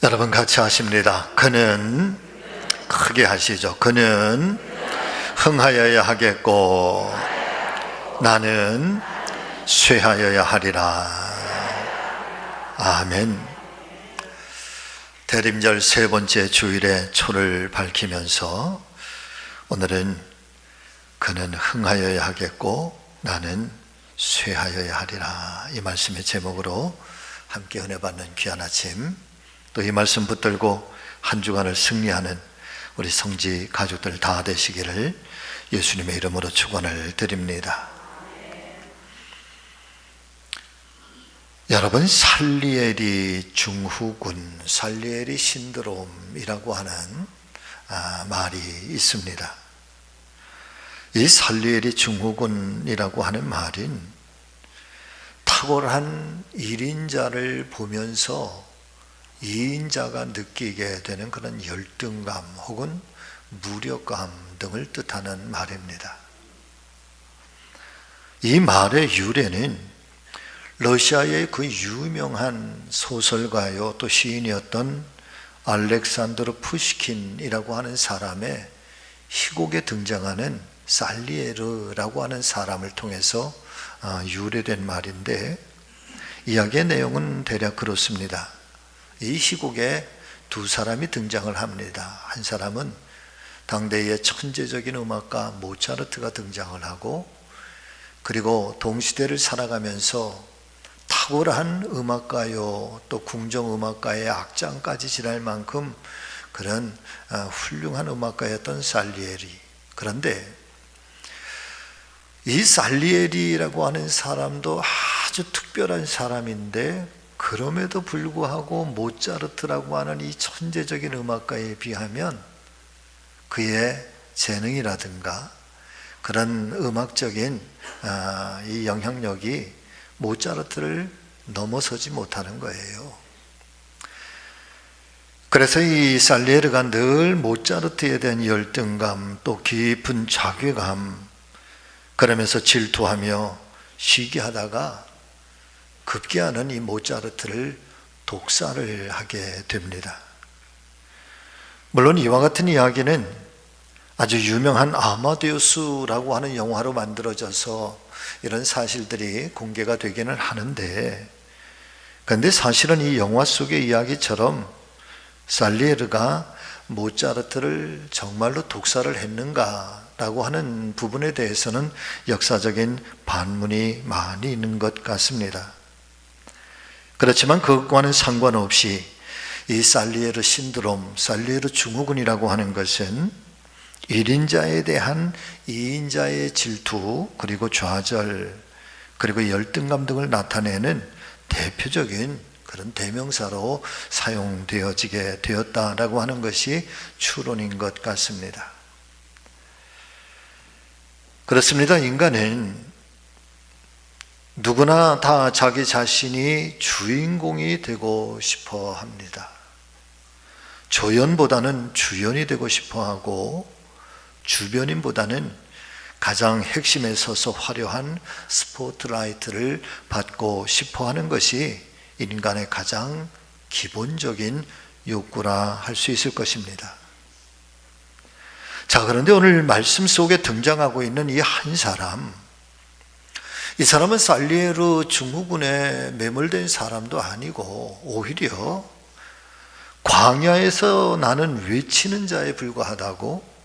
여러분 같이 하십니다. 그는 크게 하시죠. 그는 흥하여야 하겠고 나는 쇠하여야 하리라. 아멘. 대림절 세 번째 주일에 초를 밝히면서 오늘은 그는 흥하여야 하겠고 나는 쇠하여야 하리라, 이 말씀의 제목으로 함께 은혜 받는 귀한 아침, 또 이 말씀 붙들고 한 주간을 승리하는 우리 성지 가족들 다 되시기를 예수님의 이름으로 축원을 드립니다. 여러분, 살리에리 증후군, 살리에리 신드롬이라고 하는 말이 있습니다. 이 살리에리 증후군이라고 하는 말은 탁월한 1인자를 보면서 2인자가 느끼게 되는 그런 열등감 혹은 무력감 등을 뜻하는 말입니다. 이 말의 유래는 러시아의 그 유명한 소설가요 또 시인이었던 알렉산드르 푸시킨이라고 하는 사람의 희곡에 등장하는 살리에르라고 하는 사람을 통해서 유래된 말인데, 이야기의 내용은 대략 그렇습니다. 이 희곡에 두 사람이 등장을 합니다. 한 사람은 당대의 천재적인 음악가 모차르트가 등장을 하고, 그리고 동시대를 살아가면서 탁월한 음악가요 또 궁정음악가의 악장까지 지날 만큼 그런 훌륭한 음악가였던 살리에리. 그런데 이 살리에리라고 하는 사람도 아주 특별한 사람인데, 그럼에도 불구하고 모차르트라고 하는 이 천재적인 음악가에 비하면 그의 재능이라든가 그런 음악적인 이 영향력이 모차르트를 넘어서지 못하는 거예요. 그래서 이 살리에르가 늘 모차르트에 대한 열등감 또 깊은 자괴감, 그러면서 질투하며 시기하다가 급기야는 이 모차르트를 독살을 하게 됩니다. 물론 이와 같은 이야기는 아주 유명한 아마데우스라고 하는 영화로 만들어져서 이런 사실들이 공개가 되기는 하는데, 그런데 사실은 이 영화 속의 이야기처럼 살리에르가 모차르트를 정말로 독살을 했는가라고 하는 부분에 대해서는 역사적인 반문이 많이 있는 것 같습니다. 그렇지만 그것과는 상관없이 이 살리에르 신드롬, 살리에르 증후군이라고 하는 것은 1인자에 대한 2인자의 질투, 그리고 좌절, 그리고 열등감 등을 나타내는 대표적인 그런 대명사로 사용되어지게 되었다라고 하는 것이 추론인 것 같습니다. 그렇습니다. 인간은 누구나 다 자기 자신이 주인공이 되고 싶어 합니다. 조연보다는 주연이 되고 싶어 하고, 주변인보다는 가장 핵심에 서서 화려한 스포트라이트를 받고 싶어 하는 것이 인간의 가장 기본적인 욕구라 할 수 있을 것입니다. 자, 그런데 오늘 말씀 속에 등장하고 있는 이 한 사람, 이 사람은 살리에르 증후군에 매몰된 사람도 아니고 오히려 광야에서 나는 외치는 자에 불과하다고,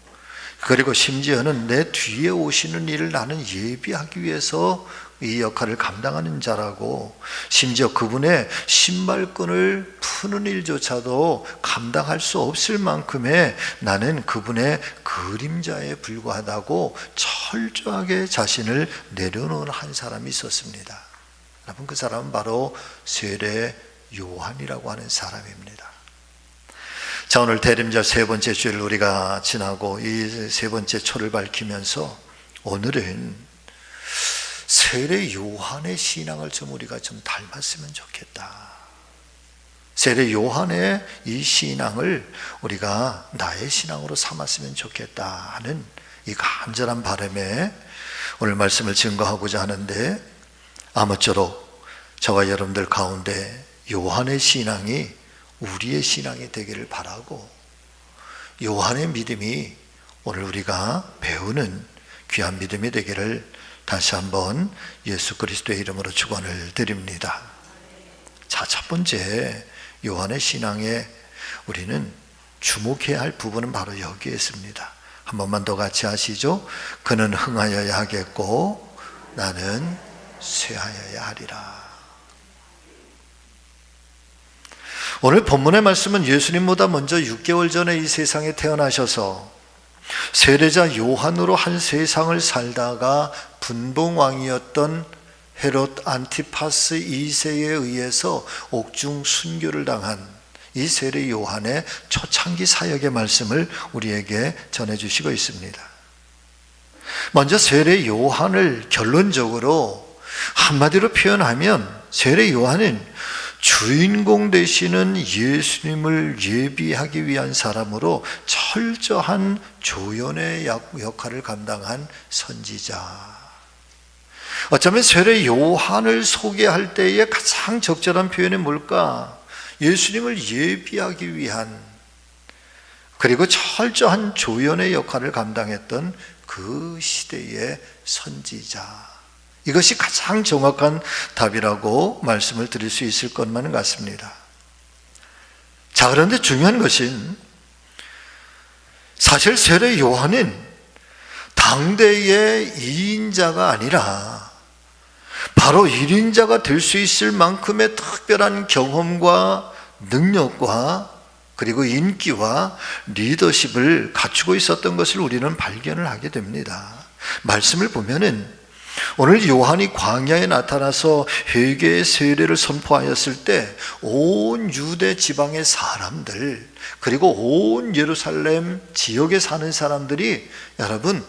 그리고 심지어는 내 뒤에 오시는 일을 나는 예비하기 위해서 이 역할을 감당하는 자라고, 심지어 그분의 신발끈을 푸는 일조차도 감당할 수 없을 만큼의 나는 그분의 그림자에 불과하다고 철저하게 자신을 내려놓은 한 사람이 있었습니다. 여러분, 그 사람은 바로 세례 요한이라고 하는 사람입니다. 자, 오늘 대림절 세 번째 주일을 우리가 지나고 이 세 번째 초를 밝히면서 오늘은 세례 요한의 신앙을 좀 우리가 좀 닮았으면 좋겠다. 세례 요한의 이 신앙을 우리가 나의 신앙으로 삼았으면 좋겠다 하는 이 간절한 바람에 오늘 말씀을 증거하고자 하는데, 아무쪼록 저와 여러분들 가운데 요한의 신앙이 우리의 신앙이 되기를 바라고, 요한의 믿음이 오늘 우리가 배우는 귀한 믿음이 되기를 다시 한번 예수 그리스도의 이름으로 축원을 드립니다. 자, 첫 번째 요한의 신앙에 우리는 주목해야 할 부분은 바로 여기에 있습니다. 한 번만 더 같이 하시죠. 그는 흥하여야 하겠고 나는 쇠하여야 하리라. 오늘 본문의 말씀은 예수님보다 먼저 6개월 전에 이 세상에 태어나셔서 세례자 요한으로 한 세상을 살다가 분봉왕이었던 헤롯 안티파스 2세에 의해서 옥중 순교를 당한 이 세례 요한의 초창기 사역의 말씀을 우리에게 전해주시고 있습니다. 먼저 세례 요한을 결론적으로 한마디로 표현하면 세례 요한은 주인공 되시는 예수님을 예비하기 위한 사람으로 철저한 조연의 역할을 감당한 선지자. 어쩌면 세례 요한을 소개할 때의 가장 적절한 표현이 뭘까? 예수님을 예비하기 위한, 그리고 철저한 조연의 역할을 감당했던 그 시대의 선지자. 이것이 가장 정확한 답이라고 말씀을 드릴 수 있을 것만 같습니다. 자, 그런데 중요한 것은 사실 세례 요한은 당대의 2인자가 아니라 바로 1인자가 될 수 있을 만큼의 특별한 경험과 능력과 그리고 인기와 리더십을 갖추고 있었던 것을 우리는 발견을 하게 됩니다. 말씀을 보면은 오늘 요한이 광야에 나타나서 회개의 세례를 선포하였을 때 온 유대 지방의 사람들, 그리고 온 예루살렘 지역에 사는 사람들이 여러분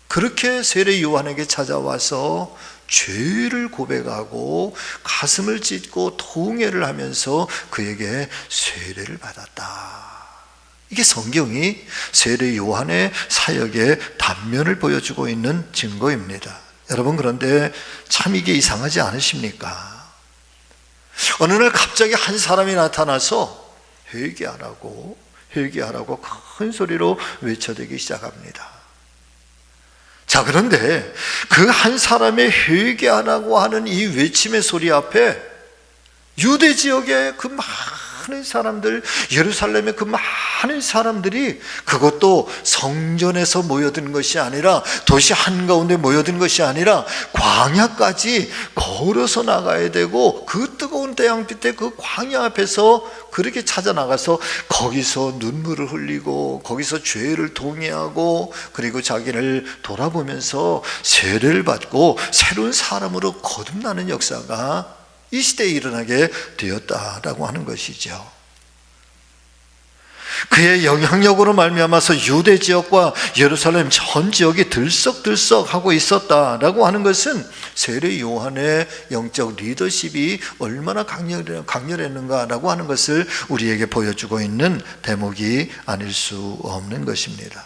그렇게 세례 요한에게 찾아와서 죄를 고백하고 가슴을 찢고 통회를 하면서 그에게 세례를 받았다. 이게 성경이 세례 요한의 사역의 단면을 보여주고 있는 증거입니다. 여러분, 그런데 참 이게 이상하지 않으십니까? 어느 날 갑자기 한 사람이 나타나서 회개하라고 큰 소리로 외쳐대기 시작합니다. 자, 그런데 그 한 사람의 회개하라고 하는 이 외침의 소리 앞에 유대 지역의 그 많은 사람들, 예루살렘의 그 많은 사람들이, 그것도 성전에서 모여든 것이 아니라 도시 한가운데 모여든 것이 아니라 광야까지 걸어서 나가야 되고 그 뜨거운 태양빛에 그 광야 앞에서 그렇게 찾아 나가서 거기서 눈물을 흘리고 거기서 죄를 동의하고 그리고 자기를 돌아보면서 세례를 받고 새로운 사람으로 거듭나는 역사가 이 시대에 일어나게 되었다라고 하는 것이죠. 그의 영향력으로 말미암아서 유대 지역과 예루살렘 전 지역이 들썩들썩하고 있었다라고 하는 것은 세례 요한의 영적 리더십이 얼마나 강렬했는가라고 하는 것을 우리에게 보여주고 있는 대목이 아닐 수 없는 것입니다.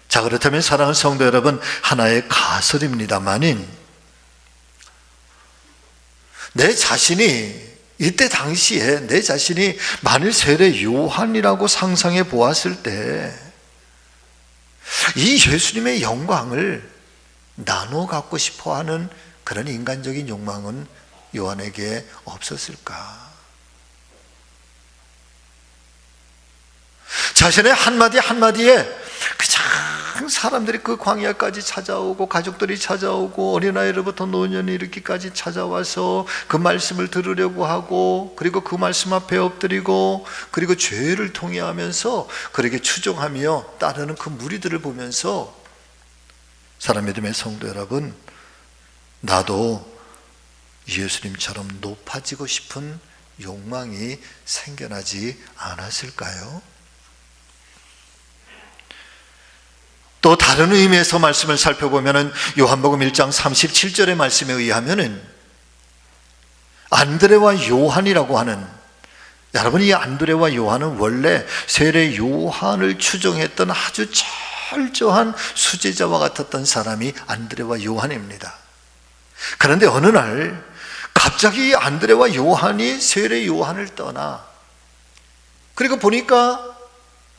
자, 그렇다면 사랑하는 성도 여러분, 하나의 가설입니다만은 내 자신이 이때 당시에 내 자신이 만일 세례 요한이라고 상상해 보았을 때 이 예수님의 영광을 나눠 갖고 싶어 하는 그런 인간적인 욕망은 요한에게 없었을까? 자신의 한마디 한마디에 그냥 사람들이 그 광야까지 찾아오고 가족들이 찾아오고 어린아이로부터 노년이 이렇게까지 찾아와서 그 말씀을 들으려고 하고 그리고 그 말씀 앞에 엎드리고 그리고 죄를 통회하면서 그렇게 추종하며 따르는 그 무리들을 보면서 사람 믿음의 성도 여러분, 나도 예수님처럼 높아지고 싶은 욕망이 생겨나지 않았을까요? 또 다른 의미에서 말씀을 살펴보면 요한복음 1장 37절의 말씀에 의하면 안드레와 요한이라고 하는, 여러분 이 안드레와 요한은 원래 세례 요한을 추종했던 아주 철저한 수제자와 같았던 사람이 안드레와 요한입니다. 그런데 어느 날 갑자기 안드레와 요한이 세례 요한을 떠나, 그리고 보니까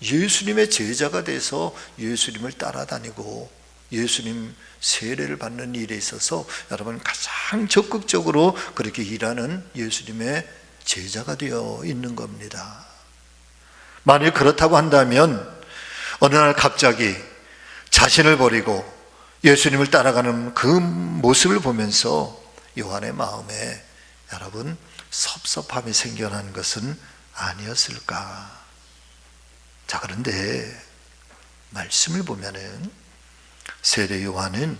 예수님의 제자가 돼서 예수님을 따라다니고 예수님 세례를 받는 일에 있어서 여러분 가장 적극적으로 그렇게 일하는 예수님의 제자가 되어 있는 겁니다. 만일 그렇다고 한다면 어느 날 갑자기 자신을 버리고 예수님을 따라가는 그 모습을 보면서 요한의 마음에 여러분 섭섭함이 생겨난 것은 아니었을까? 자, 그런데 말씀을 보면은 세례 요한은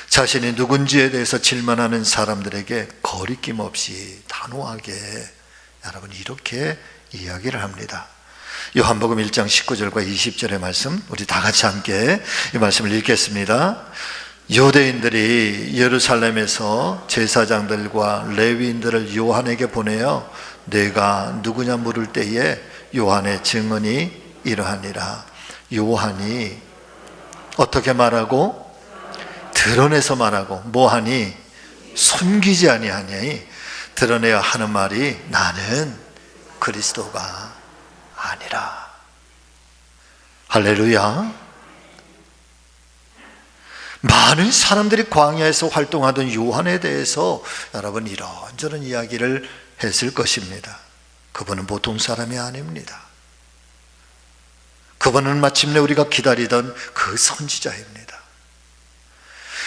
자신이 누군지에 대해서 질문하는 사람들에게 거리낌 없이 단호하게 여러분 이렇게 이야기를 합니다. 요한복음 1장 19절과 20절의 말씀, 우리 다 같이 함께 이 말씀을 읽겠습니다. 유대인들이 예루살렘에서 제사장들과 레위인들을 요한에게 보내어 내가 누구냐 물을 때에 요한의 증언이 이러하니라. 요한이 어떻게 말하고? 드러내서 말하고, 뭐하니? 숨기지 아니하니? 드러내야 하는 말이 나는 그리스도가 아니라. 할렐루야. 많은 사람들이 광야에서 활동하던 요한에 대해서 여러분 이런저런 이야기를 했을 것입니다. 그분은 보통 사람이 아닙니다. 그분은 마침내 우리가 기다리던 그 선지자입니다.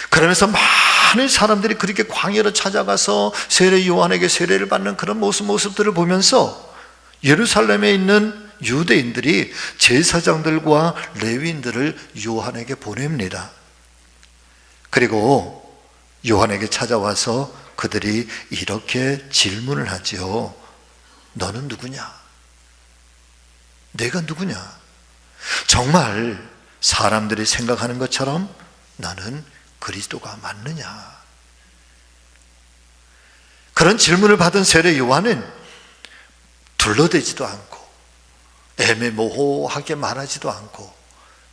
그러면서 많은 사람들이 그렇게 광야로 찾아가서 세례 요한에게 세례를 받는 그런 모습들을 보면서 예루살렘에 있는 유대인들이 제사장들과 레위인들을 요한에게 보냅니다. 그리고 요한에게 찾아와서 그들이 이렇게 질문을 하지요. 너는 누구냐? 내가 누구냐? 정말 사람들이 생각하는 것처럼 나는 그리스도가 맞느냐? 그런 질문을 받은 세례 요한은 둘러대지도 않고 애매모호하게 말하지도 않고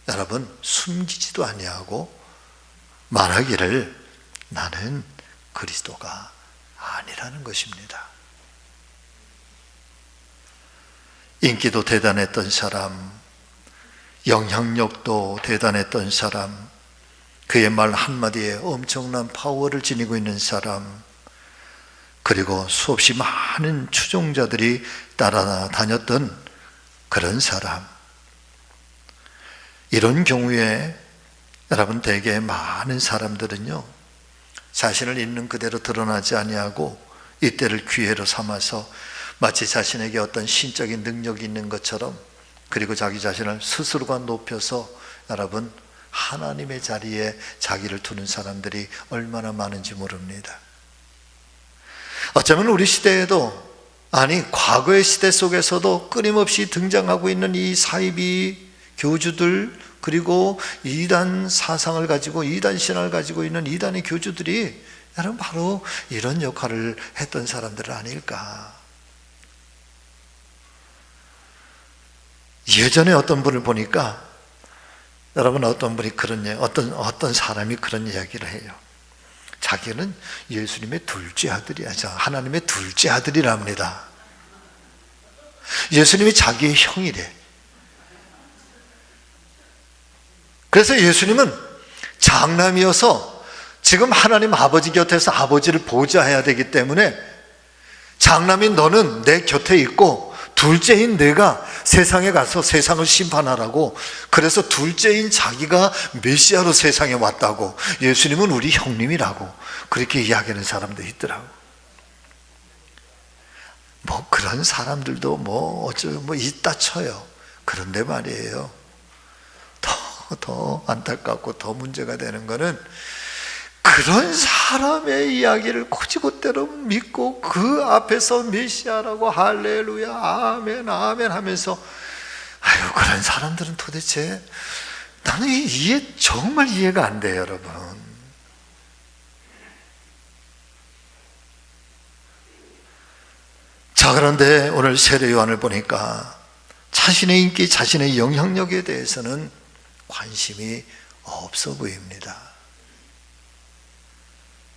여러분 숨기지도 아니하고 말하기를 나는 그리스도가 아니라는 것입니다. 인기도 대단했던 사람, 영향력도 대단했던 사람, 그의 말 한마디에 엄청난 파워를 지니고 있는 사람, 그리고 수없이 많은 추종자들이 따라다녔던 그런 사람. 이런 경우에 여러분 대개 많은 사람들은요 자신을 있는 그대로 드러나지 아니하고 이때를 기회로 삼아서 마치 자신에게 어떤 신적인 능력이 있는 것처럼, 그리고 자기 자신을 스스로가 높여서 여러분 하나님의 자리에 자기를 두는 사람들이 얼마나 많은지 모릅니다. 어쩌면 우리 시대에도, 아니 과거의 시대 속에서도 끊임없이 등장하고 있는 이 사이비 교주들, 그리고 이단 사상을 가지고 이단 신화를 가지고 있는 이단의 교주들이 여러분 바로 이런 역할을 했던 사람들 아닐까. 예전에 어떤 분을 보니까 여러분 어떤 분이 어떤 사람이 그런 이야기를 해요. 자기는 예수님의 둘째 아들이야. 하나님의 둘째 아들이랍니다. 예수님이 자기의 형이래. 그래서 예수님은 장남이어서 지금 하나님 아버지 곁에서 아버지를 보좌해야 되기 때문에 장남인 너는 내 곁에 있고 둘째인 내가 세상에 가서 세상을 심판하라고, 그래서 둘째인 자기가 메시아로 세상에 왔다고, 예수님은 우리 형님이라고 그렇게 이야기하는 사람도 있더라고. 뭐 그런 사람들도 뭐 있다 쳐요. 그런데 말이에요, 더 안타깝고 더 문제가 되는 거는 그런 사람의 이야기를 곧이곧대로 믿고 그 앞에서 메시아라고 할렐루야 아멘 아멘 하면서, 아유 그런 사람들은 도대체 나는 정말 이해가 안 돼요, 여러분. 자, 그런데 오늘 세례 요한을 보니까 자신의 인기, 자신의 영향력에 대해서는 관심이 없어 보입니다.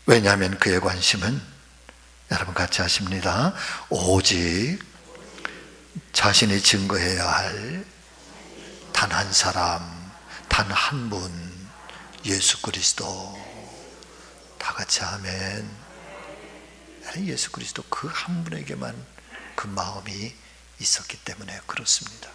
왜냐하면 그의 관심은 여러분 같이 하십니다. 오직 자신이 증거해야 할 단 한 사람, 단 한 분, 예수 그리스도. 다 같이 아멘. 예수 그리스도 그 한 분에게만 그 마음이 있었기 때문에 그렇습니다.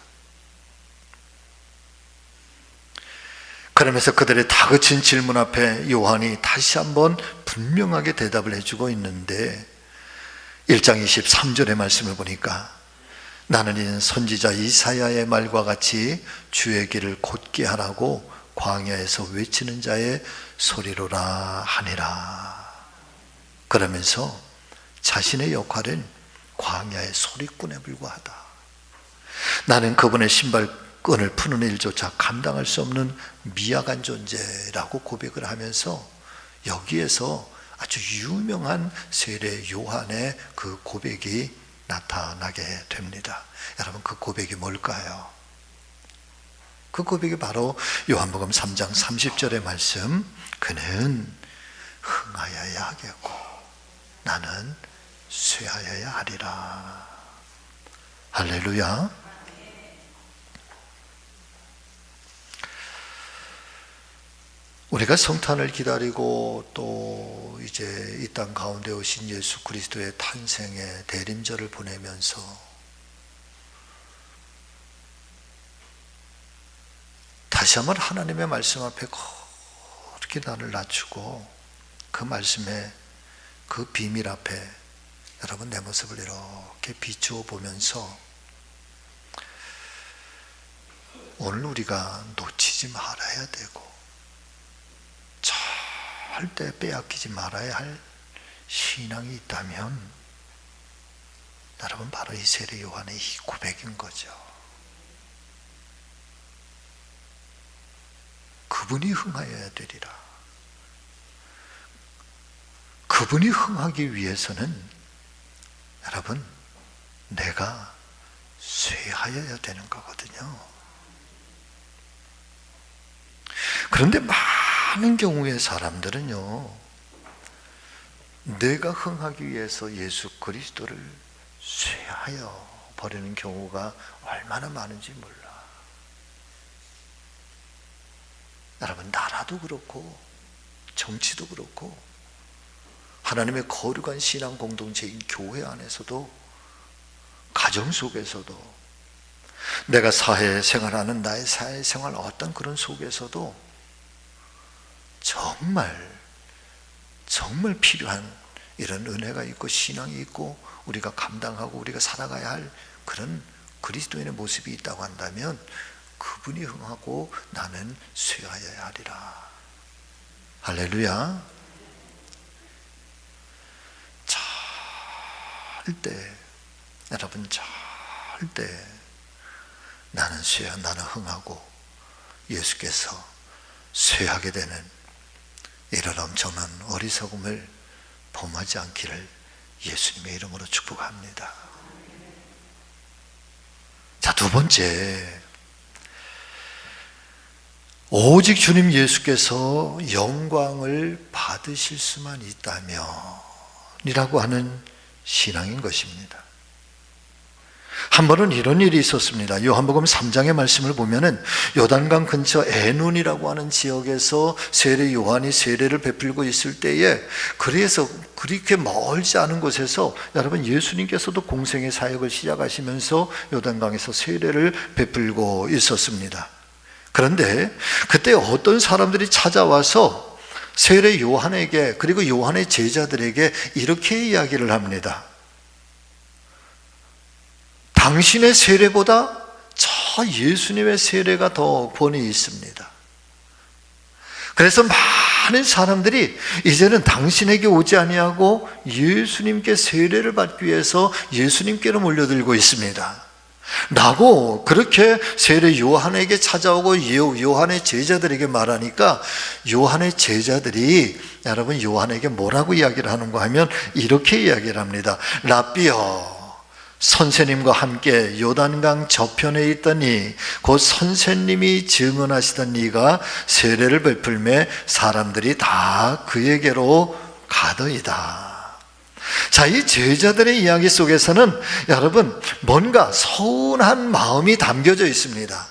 그러면서 그들의 다그친 질문 앞에 요한이 다시 한번 분명하게 대답을 해주고 있는데 1장 23절의 말씀을 보니까 나는 이는 선지자 이사야의 말과 같이 주의 길을 곧게 하라고 광야에서 외치는 자의 소리로라 하니라. 그러면서 자신의 역할은 광야의 소리꾼에 불과하다. 나는 그분의 신발끈을 푸는 일조차 감당할 수 없는 미약한 존재라고 고백을 하면서 여기에서 아주 유명한 세례 요한의 그 고백이 나타나게 됩니다. 여러분 그 고백이 뭘까요? 그 고백이 바로 요한복음 3장 30절의 말씀, 그는 흥하여야 하겠고 나는 쇠하여야 하리라. 할렐루야. 우리가 성탄을 기다리고 또 이제 이 땅 가운데 오신 예수 그리스도의 탄생의 대림절을 보내면서 다시 한번 하나님의 말씀 앞에 그렇게 나를 낮추고 그 말씀의 그 비밀 앞에 여러분 내 모습을 이렇게 비추어 보면서 오늘 우리가 놓치지 말아야 되고 절대 빼앗기지 말아야 할 신앙이 있다면 여러분 바로 이 세례 요한의 이 고백인 거죠. 그분이 흥하여야 되리라. 그분이 흥하기 위해서는 여러분 내가 쇠하여야 되는 거거든요. 그런데 많은 경우에 사람들은요, 내가 흥하기 위해서 예수 그리스도를 쇠하여 버리는 경우가 얼마나 많은지 몰라. 여러분 나라도 그렇고 정치도 그렇고 하나님의 거룩한 신앙 공동체인 교회 안에서도 가정 속에서도 내가 사회생활하는 나의 사회생활 어떤 그런 속에서도 정말 필요한 이런 은혜가 있고 신앙이 있고 우리가 감당하고 우리가 살아가야 할 그런 그리스도인의 모습이 있다고 한다면 그분이 흥하고 나는 쇠하여야 하리라. 할렐루야. 절대 여러분 절대 나는 흥하고 예수께서 쇠하게 되는 이런 엄청난 어리석음을 범하지 않기를 예수님의 이름으로 축복합니다. 자, 두 번째, 오직 주님 예수께서 영광을 받으실 수만 있다면 이라고 하는 신앙인 것입니다. 한 번은 이런 일이 있었습니다. 요한복음 3장의 말씀을 보면은 요단강 근처 에논이라고 하는 지역에서 세례 요한이 세례를 베풀고 있을 때에 그래서 그렇게 멀지 않은 곳에서 여러분 예수님께서도 공생의 사역을 시작하시면서 요단강에서 세례를 베풀고 있었습니다. 그런데 그때 어떤 사람들이 찾아와서 세례 요한에게 그리고 요한의 제자들에게 이렇게 이야기를 합니다. 당신의 세례보다 저 예수님의 세례가 더 권위 있습니다. 그래서 많은 사람들이 이제는 당신에게 오지 아니하고 예수님께 세례를 받기 위해서 예수님께로 몰려들고 있습니다 라고 그렇게 세례 요한에게 찾아오고 요한의 제자들에게 말하니까 요한의 제자들이 여러분 요한에게 뭐라고 이야기를 하는가 하면 이렇게 이야기를 합니다. 랍비여, 선생님과 함께 요단강 저편에 있더니 곧 선생님이 증언하시던 네가 세례를 베풀매 사람들이 다 그에게로 가더이다. 자, 이 제자들의 이야기 속에서는 여러분 뭔가 서운한 마음이 담겨져 있습니다.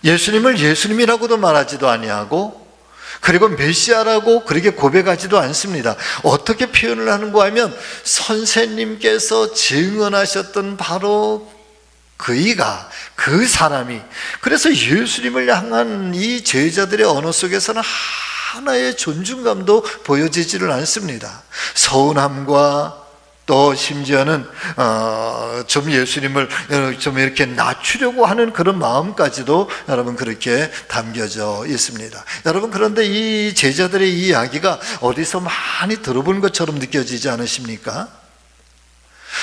예수님을 예수님이라고도 말하지도 아니하고, 그리고 메시아라고 그렇게 고백하지도 않습니다. 어떻게 표현을 하는가 하면, 선생님께서 증언하셨던 바로 그이가, 그 사람이, 그래서 예수님을 향한 이 제자들의 언어 속에서는 하나의 존중감도 보여지지를 않습니다. 서운함과 또 심지어는 좀 예수님을 좀 이렇게 낮추려고 하는 그런 마음까지도 여러분 그렇게 담겨져 있습니다. 여러분, 그런데 이 제자들의 이 이야기가 어디서 많이 들어본 것처럼 느껴지지 않으십니까?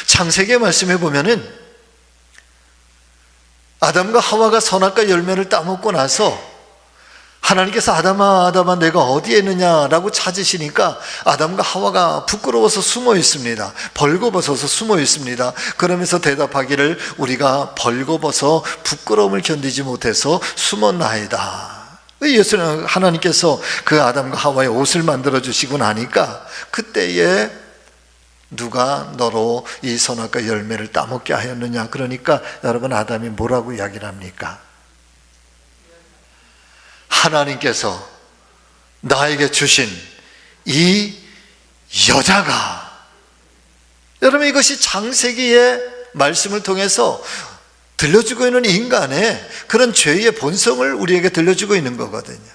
창세기의 말씀에 보면은 아담과 하와가 선악과 열매를 따먹고 나서 하나님께서 아담아 아담아 내가 어디에 있느냐라고 찾으시니까 아담과 하와가 부끄러워서 숨어 있습니다. 벌거벗어서 숨어 있습니다. 그러면서 대답하기를, 우리가 벌거벗어 부끄러움을 견디지 못해서 숨었나이다. 예수는 하나님께서 그 아담과 하와의 옷을 만들어 주시고 나니까, 그때에 누가 너로 이 선악과 열매를 따먹게 하였느냐. 그러니까 여러분, 아담이 뭐라고 이야기를 합니까? 하나님께서 나에게 주신 이 여자가, 여러분 이것이 창세기의 말씀을 통해서 들려주고 있는 인간의 그런 죄의 본성을 우리에게 들려주고 있는 거거든요.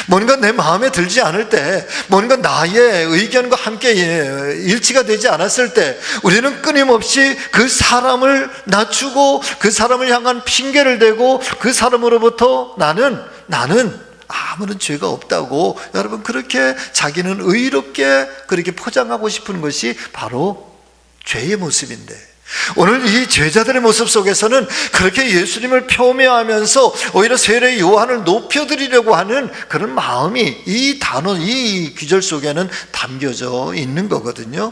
뭔가 내 마음에 들지 않을 때, 뭔가 나의 의견과 함께 일치가 되지 않았을 때, 우리는 끊임없이 그 사람을 낮추고 그 사람을 향한 핑계를 대고 그 사람으로부터 나는 아무런 죄가 없다고, 여러분 그렇게 자기는 의롭게 그렇게 포장하고 싶은 것이 바로 죄의 모습인데, 오늘 이 제자들의 모습 속에서는 그렇게 예수님을 폄훼하면서 오히려 세례 요한을 높여드리려고 하는 그런 마음이 이 단어, 이 귀절 속에는 담겨져 있는 거거든요.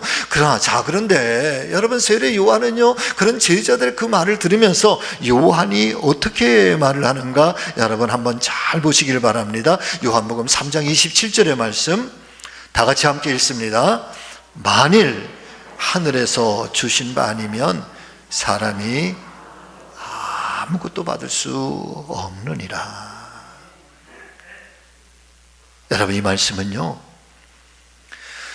그런데 여러분, 세례 요한은요, 그런 제자들의 그 말을 들으면서 요한이 어떻게 말을 하는가 여러분 한번 잘 보시길 바랍니다. 요한복음 3장 27절의 말씀 다 같이 함께 읽습니다. 만일 하늘에서 주신 바 아니면 사람이 아무것도 받을 수 없느니라. 여러분, 이 말씀은요,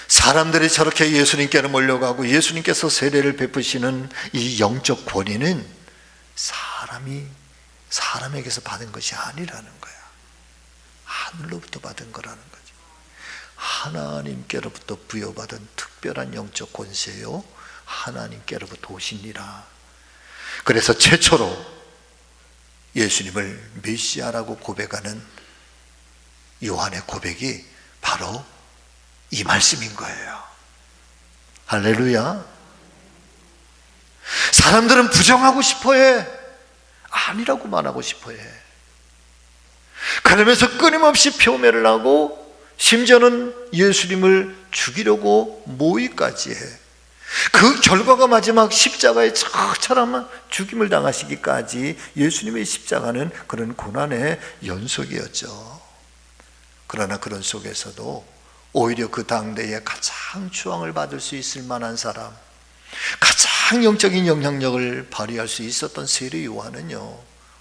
사람들이 저렇게 예수님께로 몰려가고 예수님께서 세례를 베푸시는 이 영적 권위는 사람에게서 받은 것이 아니라는 거야. 하늘로부터 받은 거라는 거죠. 하나님께로부터 부여받은 특별한 영적 권세요, 하나님께로부터 오시니라. 그래서 최초로 예수님을 메시아라고 고백하는 요한의 고백이 바로 이 말씀인 거예요. 할렐루야. 사람들은 부정하고 싶어해, 아니라고 말하고 싶어해. 그러면서 끊임없이 폄훼를 하고 심지어는 예수님을 죽이려고 모의까지 해. 그 결과가 마지막 십자가에 처참한 죽임을 당하시기까지 예수님의 십자가는 그런 고난의 연속이었죠. 그러나 그런 속에서도 오히려 그 당대에 가장 추앙을 받을 수 있을 만한 사람, 가장 영적인 영향력을 발휘할 수 있었던 세례 요한은요,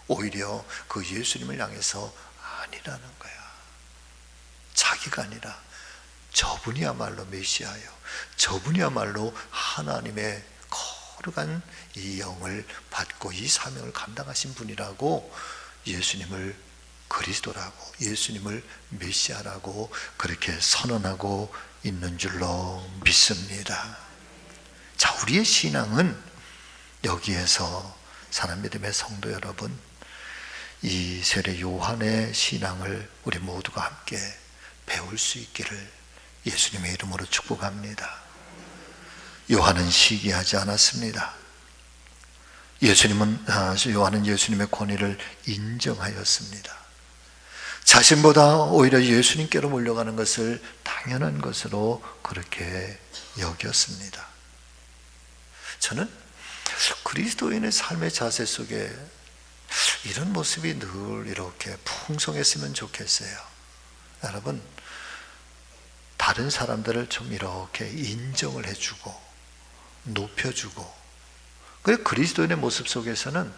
오히려 그 예수님을 향해서 아니라는 거야. 자기가 아니라 저분이야말로 메시아요, 저분이야말로 하나님의 거룩한 이 영을 받고 이 사명을 감당하신 분이라고 예수님을 그리스도라고, 예수님을 메시아라고 그렇게 선언하고 있는 줄로 믿습니다. 자, 우리의 신앙은 여기에서 사랑 믿음의 성도 여러분, 이 세례 요한의 신앙을 우리 모두가 함께 배울 수 있기를 예수님의 이름으로 축복합니다. 요한은 시기하지 않았습니다. 요한은 예수님의 권위를 인정하였습니다. 자신보다 오히려 예수님께로 몰려가는 것을 당연한 것으로 그렇게 여겼습니다. 저는 그리스도인의 삶의 자세 속에 이런 모습이 늘 이렇게 풍성했으면 좋겠어요. 여러분, 다른 사람들을 좀 이렇게 인정을 해주고 높여주고, 그리고 그리스도인의 모습 속에서는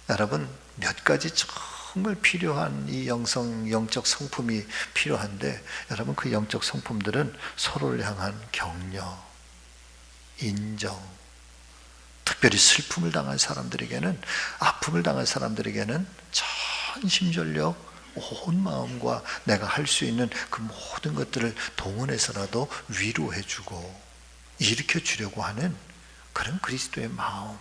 여러분 몇 가지 정말 필요한 이 영적 성품이 필요한데, 여러분 그 영적 성품들은 서로를 향한 격려, 인정, 특별히 슬픔을 당한 사람들에게는, 아픔을 당한 사람들에게는 전심전력 온 마음과 내가 할 수 있는 그 모든 것들을 동원해서라도 위로해주고 일으켜주려고 하는 그런 그리스도의 마음.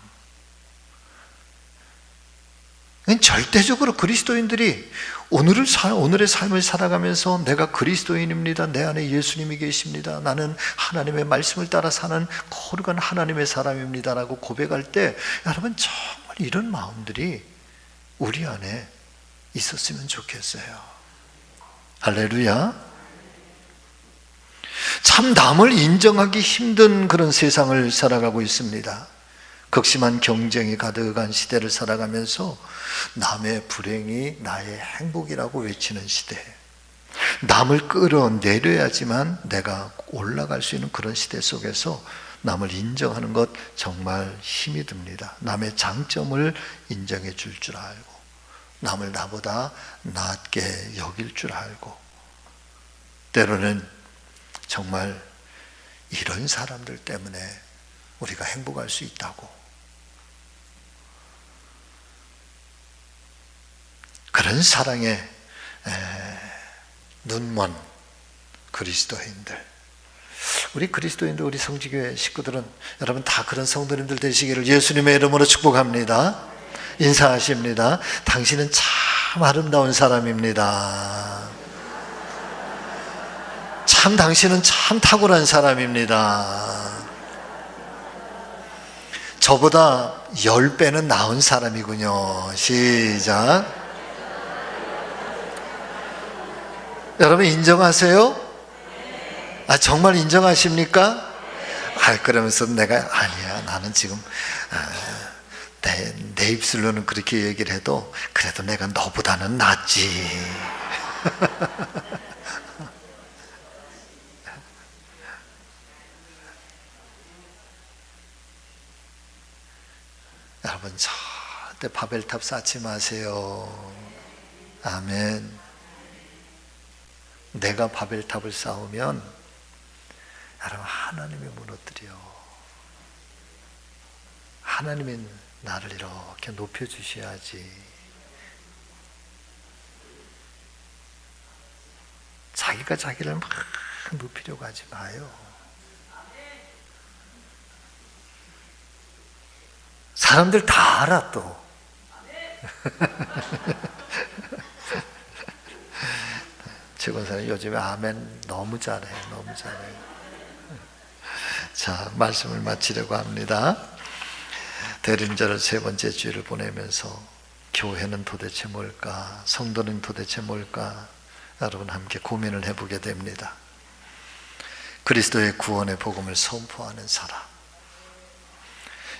절대적으로 그리스도인들이 오늘의 삶을 살아가면서 내가 그리스도인입니다, 내 안에 예수님이 계십니다, 나는 하나님의 말씀을 따라 사는 거룩한 하나님의 사람입니다 라고 고백할 때, 여러분 정말 이런 마음들이 우리 안에 있었으면 좋겠어요. 할렐루야. 참 남을 인정하기 힘든 그런 세상을 살아가고 있습니다. 극심한 경쟁이 가득한 시대를 살아가면서 남의 불행이 나의 행복이라고 외치는 시대, 남을 끌어내려야지만 내가 올라갈 수 있는 그런 시대 속에서 남을 인정하는 것 정말 힘이 듭니다. 남의 장점을 인정해 줄 줄 알고, 남을 나보다 낮게 여길 줄 알고, 때로는 정말 이런 사람들 때문에 우리가 행복할 수 있다고, 그런 사랑에 눈먼 그리스도인들, 우리 그리스도인들, 우리 성지교회 식구들은 여러분 다 그런 성도님들 되시기를 예수님의 이름으로 축복합니다. 인사하십니다. 당신은 참 아름다운 사람입니다. 참 당신은 참 탁월한 사람입니다. 저보다 10배는 나은 사람이군요. 시작. 여러분 인정하세요? 정말 인정하십니까? 그러면서 내가 아니야, 나는 지금 내 입술로는 그렇게 얘기를 해도 그래도 내가 너보다는 낫지. 여러분 절대 바벨탑 쌓지 마세요. 아멘. 내가 바벨탑을 쌓으면 여러분 하나님이 무너뜨려. 하나님이 나를 이렇게 높여주셔야지. 자기가 자기를 막 높이려고 하지 마요. 사람들 다 알아 또. 최권사님 요즘에 아멘 너무 잘해, 너무 잘해. 자, 말씀을 마치려고 합니다. 대림절을 세 번째 주일을 보내면서 교회는 도대체 뭘까? 성도는 도대체 뭘까? 여러분 함께 고민을 해보게 됩니다. 그리스도의 구원의 복음을 선포하는 사람,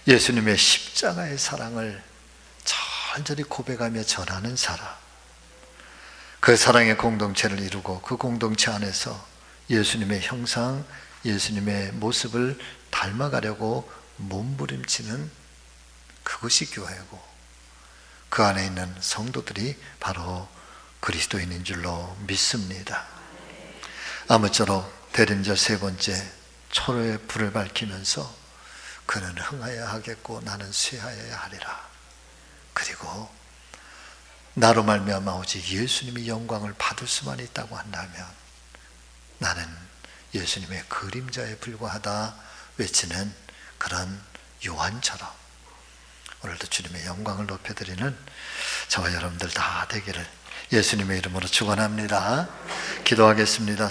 예수님의 십자가의 사랑을 절절히 고백하며 전하는 사람, 그 사랑의 공동체를 이루고 그 공동체 안에서 예수님의 형상, 예수님의 모습을 닮아가려고 몸부림치는 그것이 교회고, 그 안에 있는 성도들이 바로 그리스도인인 줄로 믿습니다. 아무쪼록 대림절 세 번째 초로의 불을 밝히면서 그는 흥하여야 하겠고 나는 쇠하여야 하리라. 그리고 나로 말미암아 오직 예수님이 영광을 받을 수만 있다고 한다면 나는 예수님의 그림자에 불과하다 외치는 그런 요한처럼 오늘도 주님의 영광을 높여드리는 저와 여러분들 다 되기를 예수님의 이름으로 축원합니다. 기도하겠습니다.